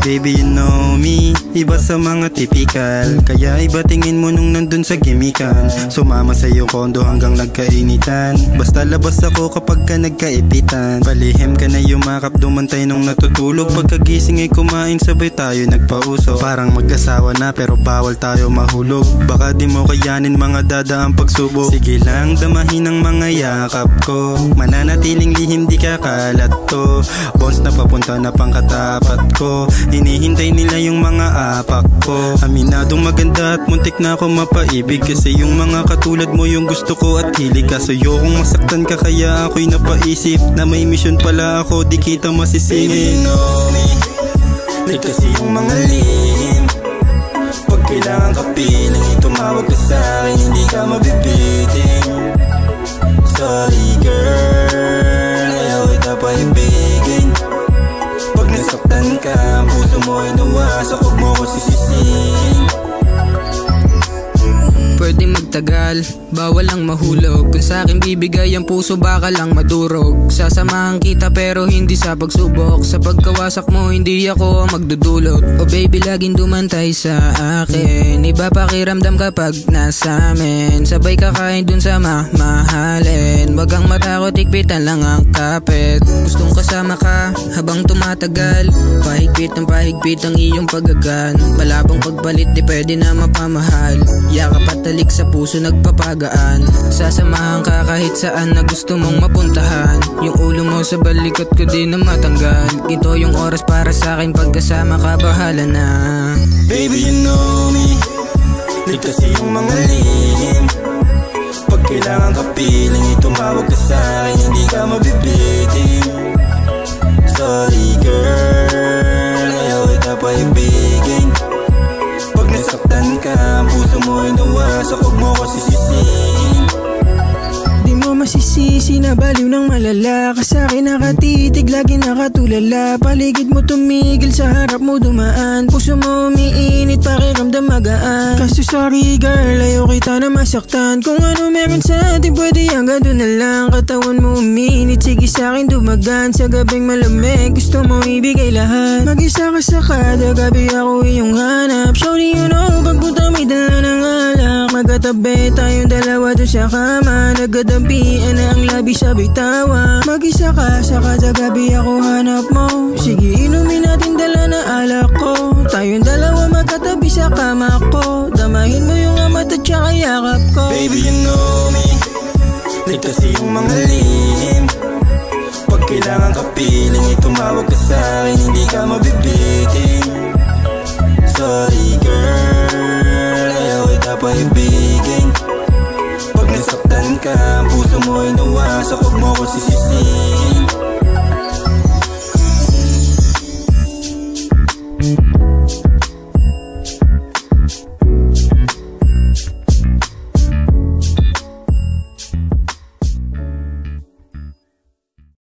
Baby you know me, iba sa mga typical, kaya iba tingin mo nung nandun sa gimikan. Sumama sa'yo kondo hanggang nagkainitan, basta labas ako kapag ka nagkaipitan. Palihim ka na yumakap, dumantay nung natutulog, pagkagising ay kumain sabay tayo nagpauso. Parang mag-asawa na pero bawal tayo mahulog, baka di mo kayanin mga dadaang pagsubok. Sige lang damahin ang mga yakap ko, mananatiling lihim di kakalat to. Bones na papunta na pangkatapat ko, hinihintay nila yung mga apak ko. Aminadong maganda at muntik na ako mapaibig, kasi yung mga katulad mo yung gusto ko at hilig. Kaso ayokong masaktan ka kaya ako'y napaisip na may mission pala ako, di kita masisingin. Baby you know me, may kasi yung mga lihim, pag kailangan ka piling tumawag ka sa'kin, hindi ka mabibiting. Sorry girl, ayaw kita paibigin. Pag nasaktan ka, ang puso mo ay nawasak, huwag mo ko sisisihin. Pwede magtagal, bawal lang mahulog. Kung sa'kin bibigay ang puso baka lang madurog. Sasamahan kita pero hindi sa pagsubok, sa pagkawasak mo hindi ako magdudulot. Oh baby laging dumantay sa akin, iba pakiramdam kapag nasa amin. Sabay kakain dun sa mamahalin, wag kang matakot, higpitan lang ang kapit. Gustong kasama ka habang tumatagal, pahigpit ng pahigpit ang iyong paggagan. Malabong pagpalit di pwede na mapamahal, yakap at talik sa puso nagpapagaan. Sasamahan ka kahit saan na gusto mong mapuntahan, yung ulo mo sa balikot ko di na matanggal. Ito yung oras para sa'kin, pagkasama ka bahala na. Baby you know me, may kasi yung mga lihim, pag kailangan ka piling tumawag ka sa'kin, hindi ka mabibiting. Sorry girl, ayaw kita paibigin. Pag nasaktan ka, ang puso mo ay nawasak, huwag mo ko sisisihin. Di mo masisisi na baliw ng malala ka sa'kin nakatitig, lagi nakatulala. Paligid mo tumigil, sa harap mo dumaan, puso mo umiinit, pakiramdam magaan. Kaso sorry girl, ayaw kita na masaktan. Kung ano meron sa atin pwede hanggang doon na lang. Katawan mo uminit, sige sa'kin dumagan. Sa gabing malamig, gusto mo ibigay lahat. Mag-isa ka sa kada gabi, ako iyong hanap. Shawty you know, pagpunta may dala ng alak, magkatabi tayong dalawa doon sa kama, nagkadampian na ang labi sa bitawa. Mag-isa ka sa kada gabi, ako hanap mo. Sige inumin natin dala na alak ko, tayong dalawa magkatabi sa kama ko. Damahin mo yung amat at saka yakap ko. Baby you know me, may kasi yung mga lihim, pag kailangan ka piling tumawag ka sa'kin, hindi ka mabibiting. Sorry girl, ayaw kita paibigin. Pag nasaktan ka, ang puso mo ay nawasak, huwag mo ko sisisihin.